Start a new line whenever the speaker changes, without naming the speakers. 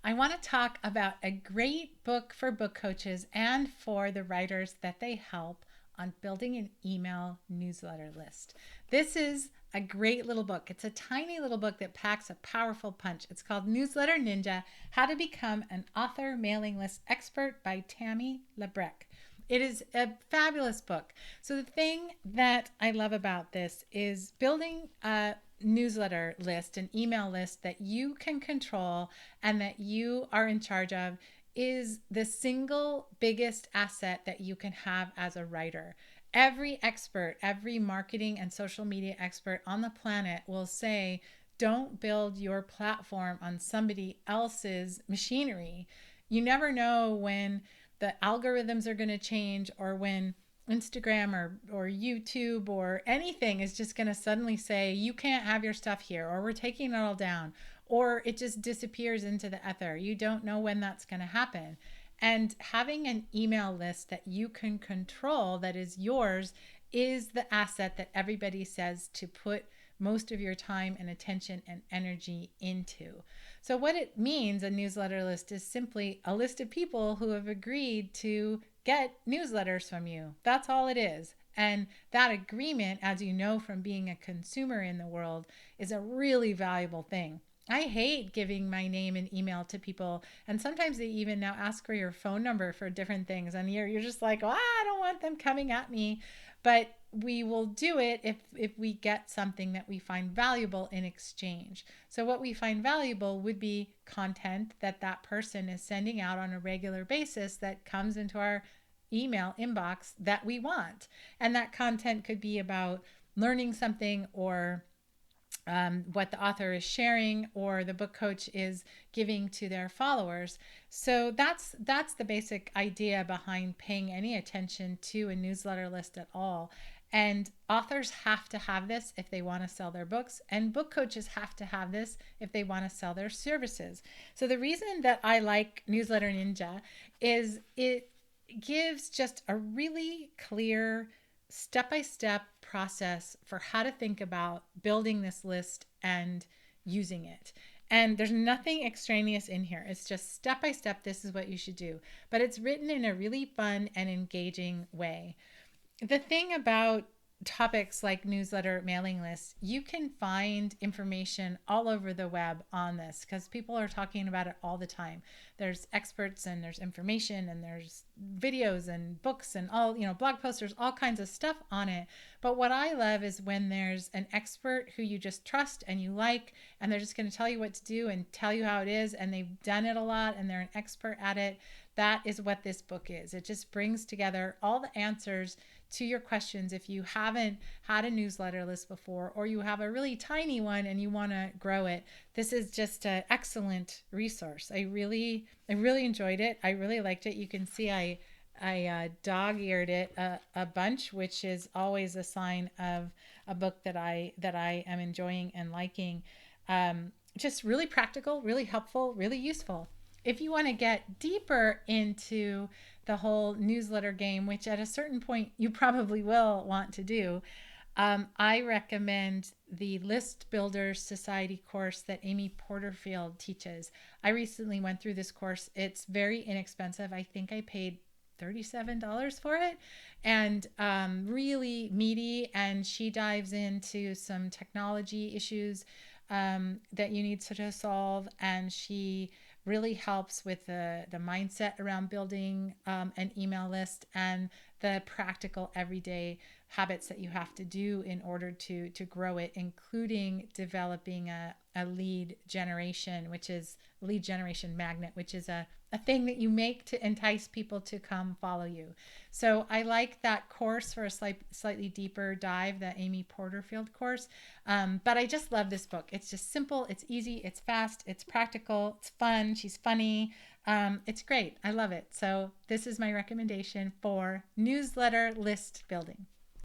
I want to talk about a great book for book coaches and for the writers that they help on building an email newsletter list. This is a great little book. It's a tiny little book that packs a powerful punch. It's called Newsletter Ninja: How to Become an Author Mailing List Expert by Tammi Labrecque. It is a fabulous book. So, the thing that I love about this is building a newsletter list, an email list that you can control and that you are in charge of is the single biggest asset that you can have as a writer. Every expert, every marketing and social media expert on the planet will say, don't build your platform on somebody else's machinery. You never know when the algorithms are going to change, or when Instagram or YouTube or anything is just going to suddenly say, you can't have your stuff here, or we're taking it all down, or it just disappears into the ether. You don't know when that's going to happen. And having an email list that you can control, that is yours, is the asset that everybody says to put most of your time and attention and energy into. So, what it means, a newsletter list, is simply a list of people who have agreed to get newsletters from you. That's all it is. And that agreement, as you know from being a consumer in the world, is a really valuable thing. I hate giving my name and email to people, and sometimes they even now ask for your phone number for different things, and you're just like, oh, I don't want them coming at me. But we will do it if we get something that we find valuable in exchange. So what we find valuable would be content that that person is sending out on a regular basis that comes into our email inbox that we want. And that content could be about learning something, or what the author is sharing, or the book coach is giving to their followers. So that's the basic idea behind paying any attention to a newsletter list at all. And authors have to have this if they want to sell their books, and book coaches have to have this if they want to sell their services. So the reason that I like Newsletter Ninja is it gives just a really clear step-by-step process for how to think about building this list and using it. And there's nothing extraneous in here. It's just step by step, this is what you should do. But it's written in a really fun and engaging way. The thing about topics like newsletter mailing lists, you can find information all over the web on this because people are talking about it all the time. There's experts, and there's information, and there's videos and books and all, blog posts, there's all kinds of stuff on it. But what I love is when there's an expert who you just trust and you like, and they're just going to tell you what to do and tell you how it is, and they've done it a lot and they're an expert at it. That is what this book is. It just brings together all the answers to your questions. If you haven't had a newsletter list before, or you have a really tiny one and you want to grow it, this is just an excellent resource. I really enjoyed it. I really liked it. You can see I dog-eared it a bunch, which is always a sign of a book that I am enjoying and liking. Just really practical, really helpful, really useful. If you want to get deeper into the whole newsletter game, which at a certain point you probably will want to do, I recommend the List Builders Society course that Amy Porterfield teaches. I recently went through this course. It's very inexpensive. I think I paid $37 for it, and really meaty. And she dives into some technology issues that you need to solve, and she really helps with the mindset around building an email list, and the practical everyday habits that you have to do in order to grow it, including developing a lead generation, which is lead generation magnet, which is a thing that you make to entice people to come follow you. So I like that course for a slightly deeper dive, that Amy Porterfield course. But I just love this book. It's just simple, it's easy, it's fast, it's practical, it's fun, she's funny. It's great. I love it. So this is my recommendation for newsletter list building.